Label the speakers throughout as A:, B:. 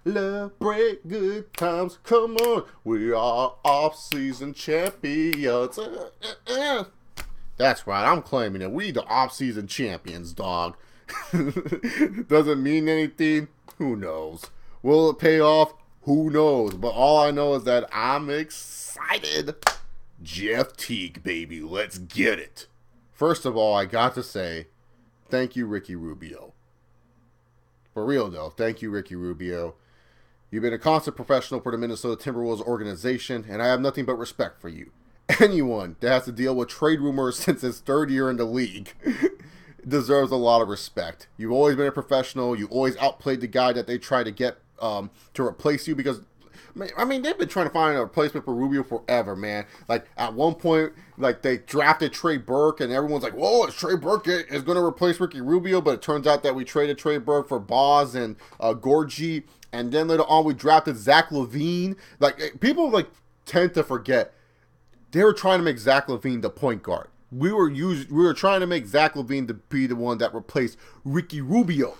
A: Celebrate good times. Come on. We are off-season champions. That's right. I'm claiming it. We the off-season champions, dog. Doesn't mean anything. Who knows? Will it pay off? Who knows? But all I know is that I'm excited. Jeff Teague, baby. Let's get it. First of all, I got to say, thank you, Ricky Rubio. For real, though. Thank you, Ricky Rubio. You've been a constant professional for the Minnesota Timberwolves organization, and I have nothing but respect for you. Anyone that has to deal with trade rumors since his third year in the league deserves a lot of respect. You've always been a professional. You always outplayed the guy that they tried to get to replace you because, I mean, they've been trying to find a replacement for Rubio forever, man. Like, at one point, like, they drafted Trey Burke, and everyone's like, whoa, Trey Burke is going to replace Ricky Rubio, but it turns out that we traded Trey Burke for Boz and Gorgie, and then later on we drafted Zach LaVine. Like, people, like, tend to forget they were trying to make Zach LaVine the point guard. We were trying to make Zach LaVine to be the one that replaced Ricky Rubio.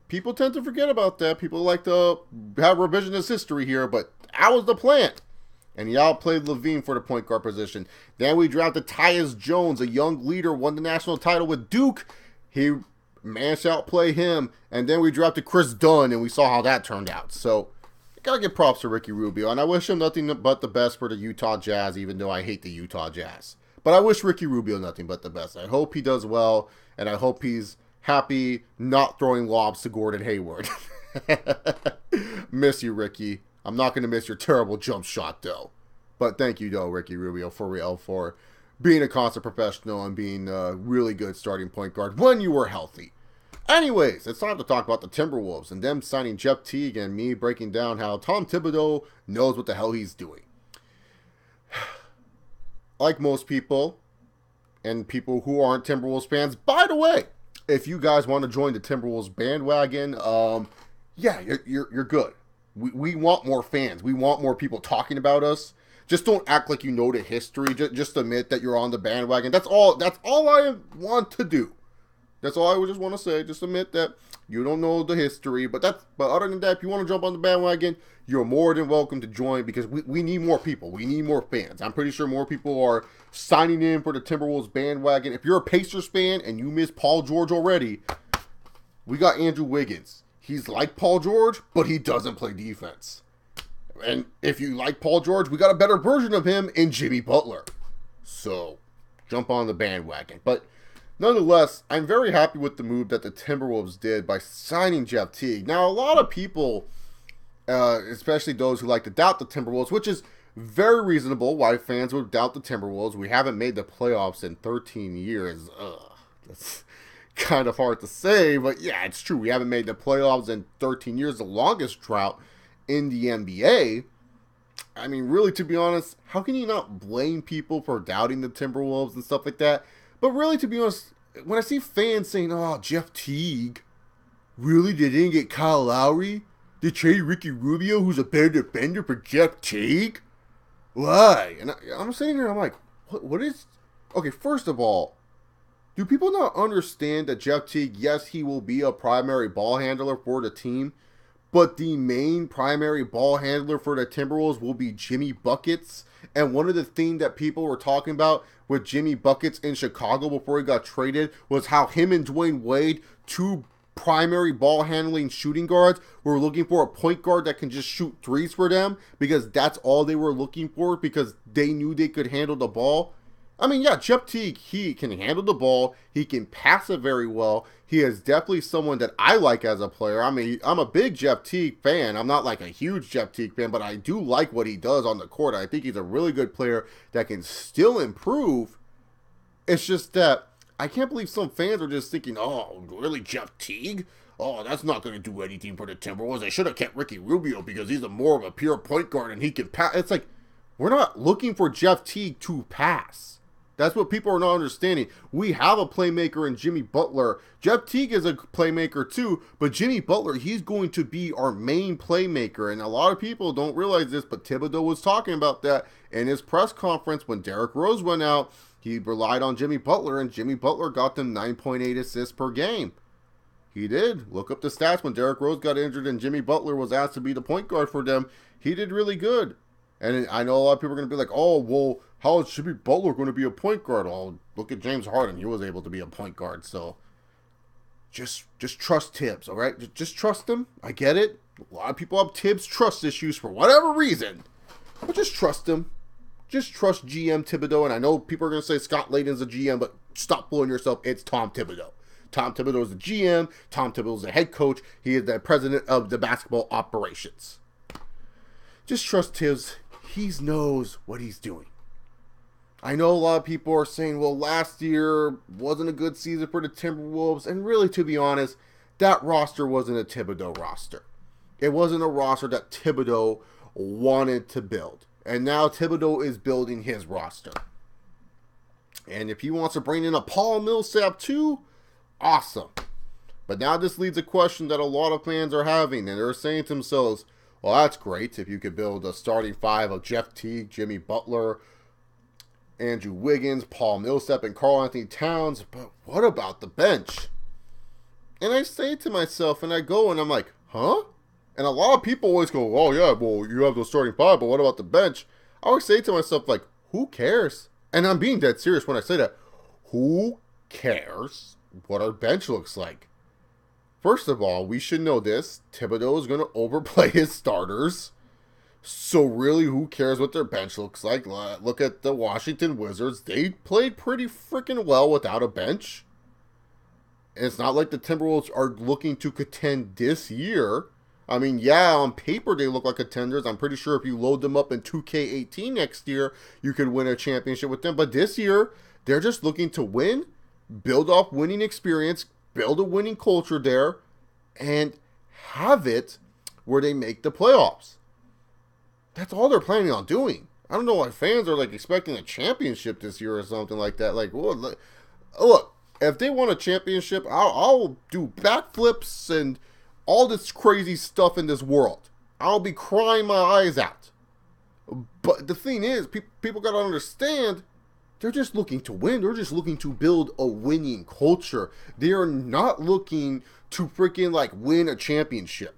A: People tend to forget about that. People like to have revisionist history here, but that was the plan. And y'all played LaVine for the point guard position. Then we drafted Tyus Jones, a young leader, won the national title with Duke. He managed to outplay him. And then we drafted Chris Dunn, and we saw how that turned out. So, I gotta give props to Ricky Rubio. And I wish him nothing but the best for the Utah Jazz, even though I hate the Utah Jazz. But I wish Ricky Rubio nothing but the best. I hope he does well, and I hope he's happy not throwing lobs to Gordon Hayward. Miss you, Ricky. I'm not going to miss your terrible jump shot, though. But thank you, though, Ricky Rubio, for real, for being a constant professional and being a really good starting point guard when you were healthy. Anyways, it's time to talk about the Timberwolves and them signing Jeff Teague and me breaking down how Tom Thibodeau knows what the hell he's doing. Like most people, and people who aren't Timberwolves fans, by the way, if you guys want to join the Timberwolves bandwagon, yeah, you're good. We want more fans. We want more people talking about us. Just don't act like you know the history. Just admit that you're on the bandwagon. That's all I want to do. That's all I would just want to say. Just admit that you don't know the history. But other than that, if you want to jump on the bandwagon, you're more than welcome to join because we need more people. We need more fans. I'm pretty sure more people are signing in for the Timberwolves bandwagon. If you're a Pacers fan and you miss Paul George already, we got Andrew Wiggins. He's like Paul George, but he doesn't play defense. And if you like Paul George, we got a better version of him in Jimmy Butler. So, jump on the bandwagon. But nonetheless, I'm very happy with the move that the Timberwolves did by signing Jeff Teague. Now, a lot of people, especially those who like to doubt the Timberwolves, which is very reasonable why fans would doubt the Timberwolves. We haven't made the playoffs in 13 years. That's kind of hard to say, but yeah, it's true. We haven't made the playoffs in 13 years, the longest drought in the NBA. I mean, really, to be honest, how can you not blame people for doubting the Timberwolves and stuff like that? But really, to be honest, when I see fans saying, oh, Jeff Teague, really, they didn't get Kyle Lowry? They traded Ricky Rubio, who's a better defender, for Jeff Teague? Why? And I'm sitting here, I'm like, what is... Okay, first of all, do people not understand that Jeff Teague, yes, he will be a primary ball handler for the team, but the main primary ball handler for the Timberwolves will be Jimmy Buckets? And one of the things that people were talking about with Jimmy Buckets in Chicago before he got traded was how him and Dwayne Wade, two primary ball handling shooting guards, were looking for a point guard that can just shoot threes for them because that's all they were looking for because they knew they could handle the ball. I mean, yeah, Jeff Teague, he can handle the ball. He can pass it very well. He is definitely someone that I like as a player. I mean, I'm a big Jeff Teague fan. I'm not like a huge Jeff Teague fan, but I do like what he does on the court. I think he's a really good player that can still improve. It's just that I can't believe some fans are just thinking, oh, really, Jeff Teague? Oh, that's not going to do anything for the Timberwolves. They should have kept Ricky Rubio because he's more of a pure point guard and he can pass. It's like, we're not looking for Jeff Teague to pass. That's what people are not understanding. We have a playmaker in Jimmy Butler. Jeff Teague is a playmaker too, but Jimmy Butler, he's going to be our main playmaker. And a lot of people don't realize this, but Thibodeau was talking about that in his press conference when Derrick Rose went out. He relied on Jimmy Butler, and Jimmy Butler got them 9.8 assists per game. He did. Look up the stats when Derrick Rose got injured and Jimmy Butler was asked to be the point guard for them. He did really good. And I know a lot of people are going to be like, oh, well, how is Jimmy Butler going to be a point guard? Oh, look at James Harden. He was able to be a point guard. So just trust Thibs, all right? Just trust him. I get it. A lot of people have Thibs trust issues for whatever reason. But just trust him. Just trust GM Thibodeau. And I know people are going to say Scott Layden's a GM, but stop fooling yourself. It's Tom Thibodeau. Tom Thibodeau is the GM. Tom Thibodeau is the head coach. He is the president of the basketball operations. Just trust Thibs. He knows what he's doing. I know a lot of people are saying, well, last year wasn't a good season for the Timberwolves. And really, to be honest, that roster wasn't a Thibodeau roster. It wasn't a roster that Thibodeau wanted to build. And now Thibodeau is building his roster. And if he wants to bring in a Paul Millsap too, awesome. But now this leads a question that a lot of fans are having. And they're saying to themselves, well, that's great if you could build a starting five of Jeff Teague, Jimmy Butler, Andrew Wiggins, Paul Millsap, and Karl Anthony Towns. But what about the bench? And I say to myself, and I go and I'm like, huh? And a lot of people always go, oh yeah, well, you have the starting five, but what about the bench? I always say to myself, like, who cares? And I'm being dead serious when I say that. Who cares what our bench looks like? First of all, we should know this. Thibodeau is going to overplay his starters. So really, who cares what their bench looks like? Look at the Washington Wizards. They played pretty freaking well without a bench. And it's not like the Timberwolves are looking to contend this year. I mean, yeah, on paper they look like contenders. I'm pretty sure if you load them up in 2K18 next year, you could win a championship with them. But this year, they're just looking to win, build off winning experience, build a winning culture there, and have it where they make the playoffs. That's all they're planning on doing. I don't know why fans are like expecting a championship this year or something like that. Like, well, look, if they want a championship, I'll do backflips and all this crazy stuff in this world. I'll be crying my eyes out. But the thing is, people got to understand, they're just looking to win. They're just looking to build a winning culture. They are not looking to freaking like win a championship.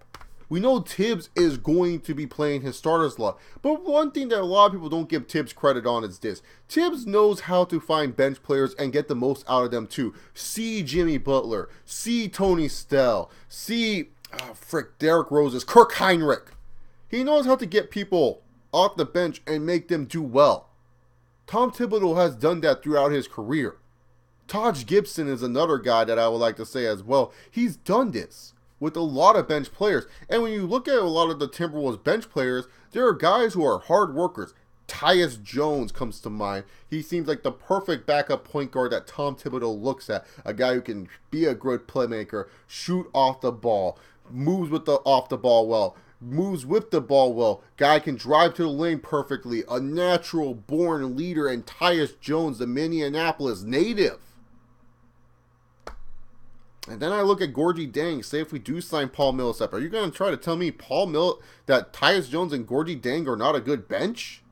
A: We know Thibs is going to be playing his starters a lot. But one thing that a lot of people don't give Thibs credit on is this. Thibs knows how to find bench players and get the most out of them too. See Jimmy Butler. See Tony Snell. See, Derrick Rose. Kirk Heinrich. He knows how to get people off the bench and make them do well. Tom Thibodeau has done that throughout his career. Taj Gibson is another guy that I would like to say as well. He's done this with a lot of bench players. And when you look at a lot of the Timberwolves bench players, there are guys who are hard workers. Tyus Jones comes to mind. He seems like the perfect backup point guard that Tom Thibodeau looks at. A guy who can be a good playmaker, shoot off the ball, moves with the off the ball well, moves with the ball well. Guy can drive to the lane perfectly. A natural born leader in Tyus Jones, the Minneapolis native. And then I look at Gorgie Dang. Say if we do sign Paul Millsap, are you going to try to tell me that Tyus Jones and Gorgie Dang are not a good bench?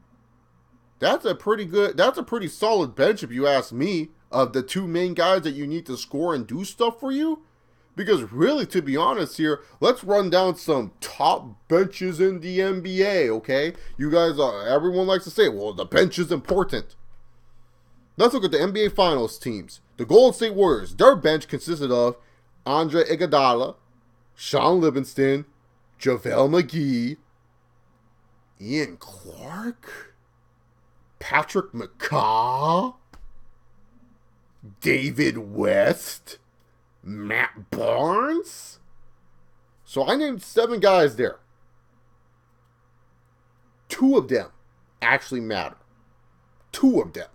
A: That's a pretty solid bench if you ask me, of the two main guys that you need to score and do stuff for you. Because really, to be honest here, let's run down some top benches in the NBA, okay? You guys, everyone likes to say, well, the bench is important. Let's look at the NBA Finals teams. The Golden State Warriors, their bench consisted of Andre Iguodala, Sean Livingston, JaVale McGee, Ian Clark, Patrick McCaw, David West, Matt Barnes. So I named 7 guys there. 2 of them actually matter. 2 of them.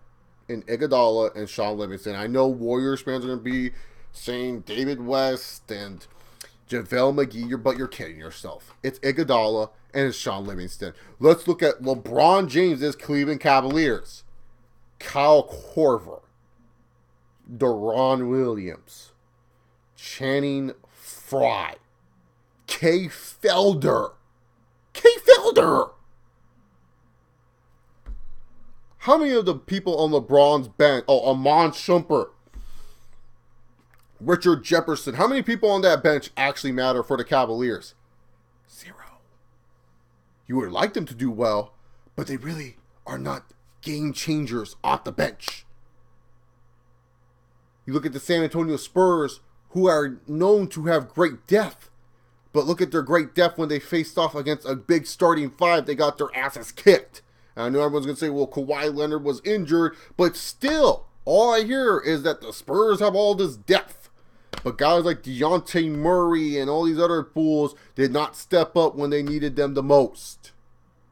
A: In Iguodala and Sean Livingston. I know Warriors fans are going to be saying David West and JaVale McGee, but you're kidding yourself. It's Iguodala and it's Sean Livingston. Let's look at LeBron James's Cleveland Cavaliers. Kyle Korver, Deron Williams, Channing Frye, Kay Felder. How many of the people on LeBron's bench? Oh, Amon Shumpert. Richard Jefferson. How many people on that bench actually matter for the Cavaliers? 0. You would like them to do well, but they really are not game changers off the bench. You look at the San Antonio Spurs, who are known to have great depth, but look at their great depth when they faced off against a big starting 5. They got their asses kicked. And I know everyone's going to say, well, Kawhi Leonard was injured, but still, all I hear is that the Spurs have all this depth. But guys like DeJounte Murray and all these other fools did not step up when they needed them the most.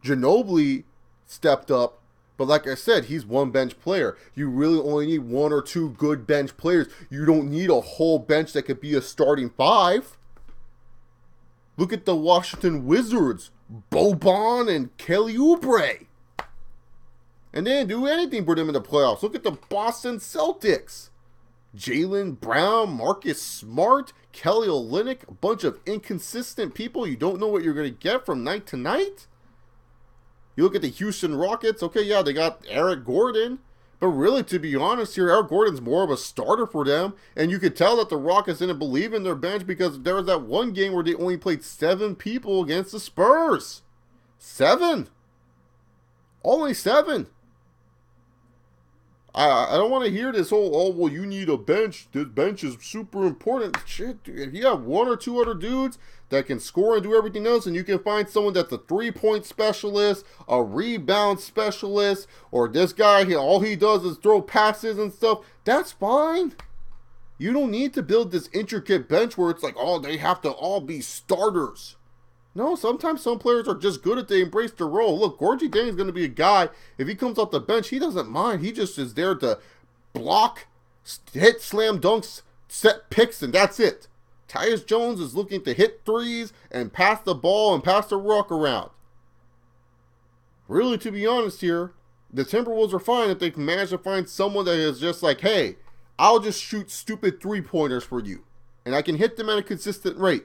A: Ginobili stepped up, but like I said, he's one bench player. You really only need 1 or 2 good bench players. You don't need a whole bench that could be a starting 5. Look at the Washington Wizards, Boban and Kelly Oubre. And they didn't do anything for them in the playoffs. Look at the Boston Celtics. Jaylen Brown, Marcus Smart, Kelly Olynyk, a bunch of inconsistent people. You don't know what you're going to get from night to night. You look at the Houston Rockets. Okay, yeah, they got Eric Gordon. But really, to be honest here, Eric Gordon's more of a starter for them. And you could tell that the Rockets didn't believe in their bench because there was that one game where they only played 7 people against the Spurs. 7. Only 7. I don't want to hear this whole, oh, well, you need a bench. This bench is super important. Shit, dude. If you have 1 or 2 other dudes that can score and do everything else, and you can find someone that's a 3-point specialist, a rebound specialist, or this guy, all he does is throw passes and stuff, that's fine. You don't need to build this intricate bench where it's like, oh, they have to all be starters. No, sometimes some players are just good at they embrace their role. Look, Gorgie Dang is going to be a guy, if he comes off the bench, he doesn't mind. He just is there to block, hit slam dunks, set picks, and that's it. Tyus Jones is looking to hit threes and pass the ball and pass the rock around. Really, to be honest here, the Timberwolves are fine if they can manage to find someone that is just like, hey, I'll just shoot stupid 3-pointers for you, and I can hit them at a consistent rate.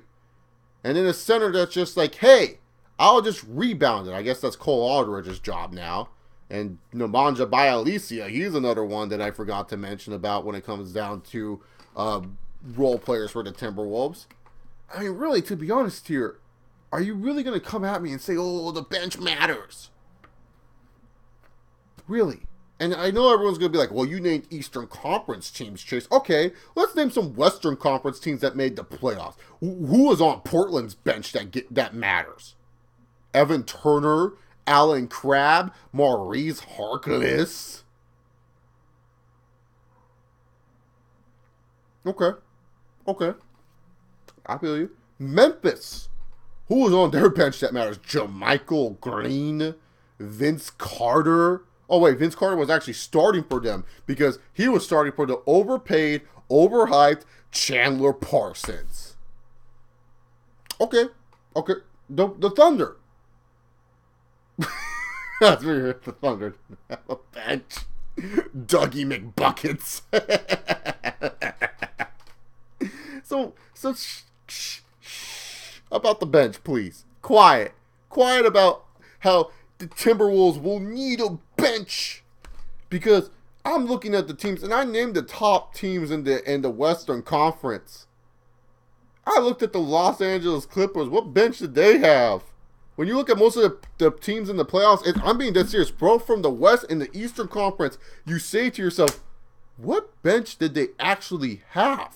A: And then a center that's just like, hey, I'll just rebound it. I guess that's Cole Aldridge's job now. And Nemanja Bjelica, he's another one that I forgot to mention about when it comes down to role players for the Timberwolves. I mean, really, to be honest here, are you really going to come at me and say, oh, the bench matters? Really? And I know everyone's going to be like, well, you named Eastern Conference teams, Chase. Okay, let's name some Western Conference teams that made the playoffs. Who was on Portland's bench that matters? Evan Turner, Alan Crabb, Maurice Harkless. Okay. I feel you. Memphis. Who was on their bench that matters? JaMychal Green, Vince Carter. Oh, wait, Vince Carter was actually starting for them because he was starting for the overpaid, overhyped Chandler Parsons. Okay. The Thunder. That's where the Thunder have a bench. Dougie McBuckets. So shh about the bench, please. Quiet about how the Timberwolves will need a bench, because I'm looking at the teams and I named the top teams in the Western Conference. I looked at the Los Angeles Clippers. What bench did they have? When you look at most of the teams in the playoffs, I'm being dead serious, bro. From the West and the Eastern Conference, you say to yourself, what bench did they actually have?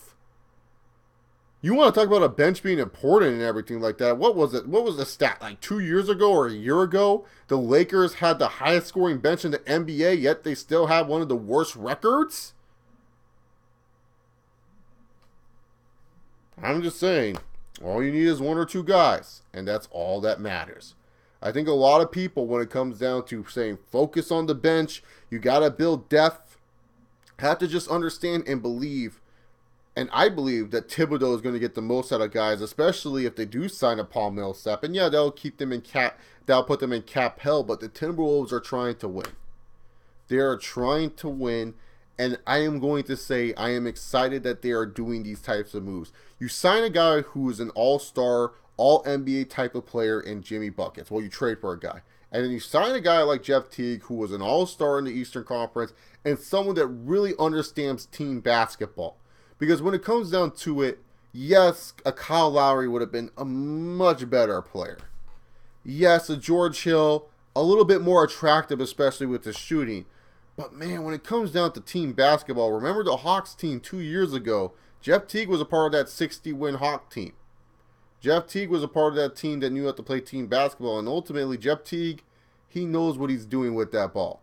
A: You want to talk about a bench being important and everything like that. What was it? What was the stat? Like 2 years ago or a year ago, the Lakers had the highest scoring bench in the NBA, yet they still have one of the worst records? I'm just saying, all you need is 1 or 2 guys, and that's all that matters. I think a lot of people, when it comes down to saying focus on the bench, you got to build depth, have to just understand and believe. And I believe that Thibodeau is going to get the most out of guys, especially if they do sign a Paul Millsap. And yeah, that'll put them in cap hell, but the Timberwolves are trying to win. They are trying to win, and I am going to say I am excited that they are doing these types of moves. You sign a guy who is an all-star, all-NBA type of player in Jimmy Buckets. Well, you trade for a guy. And then you sign a guy like Jeff Teague, who was an all-star in the Eastern Conference, and someone that really understands team basketball. Because when it comes down to it, yes, a Kyle Lowry would have been a much better player. Yes, a George Hill, a little bit more attractive, especially with the shooting. But man, when it comes down to team basketball, remember the Hawks team 2 years ago? Jeff Teague was a part of that 60-win Hawk team. Jeff Teague was a part of that team that knew how to play team basketball. And ultimately, Jeff Teague, he knows what he's doing with that ball.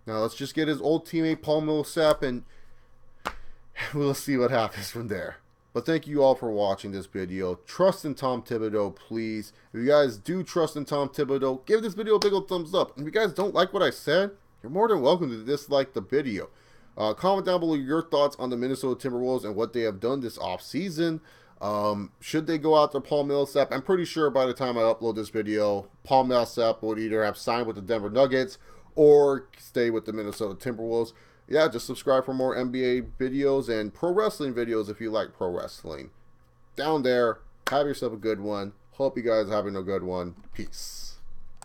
A: Now, let's just get his old teammate Paul Millsap, and we'll see what happens from there. But thank you all for watching this video. Trust in Tom Thibodeau, please. If you guys do trust in Tom Thibodeau, give this video a big old thumbs up. And if you guys don't like what I said, you're more than welcome to dislike the video. Comment down below your thoughts on the Minnesota Timberwolves and what they have done this offseason. Should they go out to Paul Millsap? I'm pretty sure by the time I upload this video, Paul Millsap would either have signed with the Denver Nuggets or stay with the Minnesota Timberwolves. Yeah, just subscribe for more NBA videos and pro wrestling videos if you like pro wrestling. Down there, have yourself a good one. Hope you guys are having a good one. Peace.